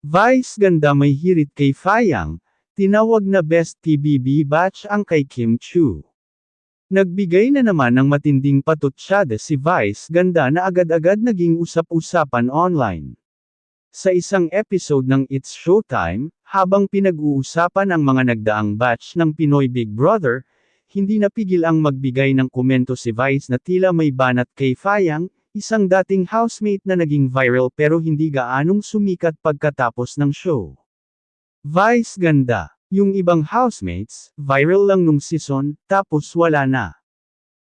Vice ganda may hirit kay Fayang, tinawag na Best PBB Batch ang kay Kim Chiu. Nagbigay na naman ng matinding patutsyada si Vice ganda na agad-agad naging usap-usapan online. Sa isang episode ng It's Showtime, habang pinag-uusapan ang mga nagdaang batch ng Pinoy Big Brother, hindi napigil ang magbigay ng komento si Vice na tila may banat kay Fayang, isang dating housemate na naging viral pero hindi gaanong sumikat pagkatapos ng show. Vice ganda, yung ibang housemates, viral lang nung season, tapos wala na.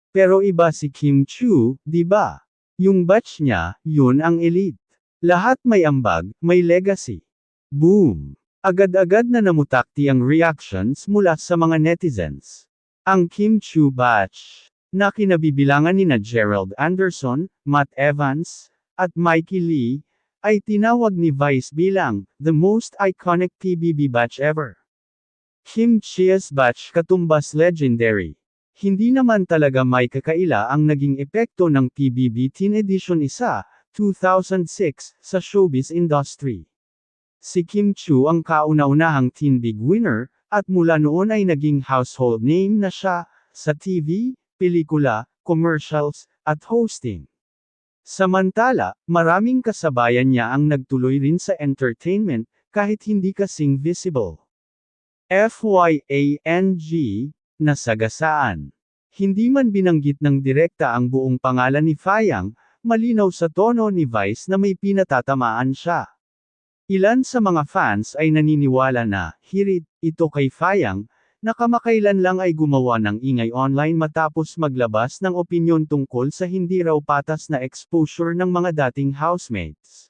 Pero iba si Kim Chiu, di ba? Yung batch niya, yun ang elite. Lahat may ambag, may legacy. Boom! Agad-agad na namutakti ang reactions mula sa mga netizens. Ang Kim Chiu batch, na kinabibilangan nina Gerald Anderson, Matt Evans, at Mikey Lee, ay tinawag ni Vice bilang, the most iconic PBB batch ever. Kim Chia's batch katumbas legendary. Hindi naman talaga may kakaila ang naging epekto ng PBB Teen Edition 1, 2006, sa showbiz industry. Si Kim Chiu ang kauna-unahang Teen Big Winner, at mula noon ay naging household name na siya, sa TV, pelikula, commercials, at hosting. Samantala, maraming kasabayan niya ang nagtuloy rin sa entertainment, kahit hindi kasing visible. FYANG, nasagasaan. Hindi man binanggit ng direkta ang buong pangalan ni Fayang, malinaw sa tono ni Vice na may pinatatamaan siya. Ilan sa mga fans ay naniniwala na, hirit, ito kay Fayang, na kamakailan lang ay gumawa ng ingay online matapos maglabas ng opinyon tungkol sa hindi raw patas na exposure ng mga dating housemates.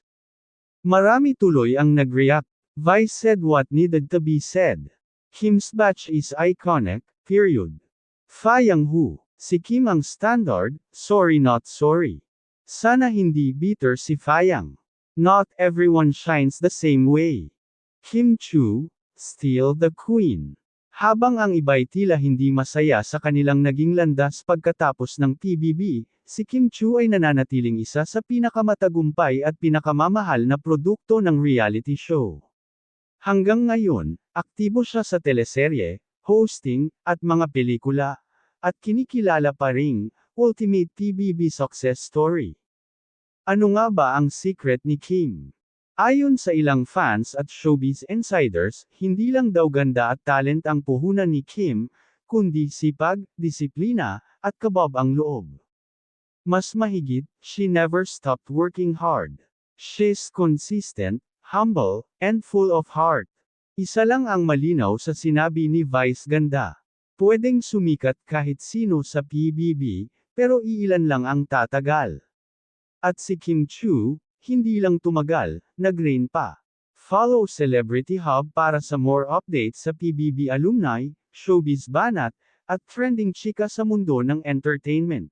Marami tuloy ang nag-react. Vice said what needed to be said. Kim's batch is iconic, period. Fayang who? Si Kim ang standard, sorry not sorry. Sana hindi bitter si Fayang. Not everyone shines the same way. Kim Chiu, still the queen. Habang ang iba'y tila hindi masaya sa kanilang naging landas pagkatapos ng PBB, si Kim Chiu ay nananatiling isa sa pinakamatagumpay at pinakamamahal na produkto ng reality show. Hanggang ngayon, aktibo siya sa teleserye, hosting, at mga pelikula, at kinikilala pa ring ultimate PBB success story. Ano nga ba ang secret ni Kim? Ayon sa ilang fans at showbiz insiders, hindi lang daw ganda at talent ang puhunan ni Kim, kundi sipag, disiplina, at kabab ang loob. Mas mahigit, she never stopped working hard. She's consistent, humble, and full of heart. Isa lang ang malinaw sa sinabi ni Vice ganda. Pwedeng sumikat kahit sino sa PBB, pero iilan lang ang tatagal. At si Kim Chiu, hindi lang tumagal, nag-reign pa. Follow Celebrity Hub para sa more updates sa PBB alumni, showbiz banat, at trending chika sa mundo ng entertainment.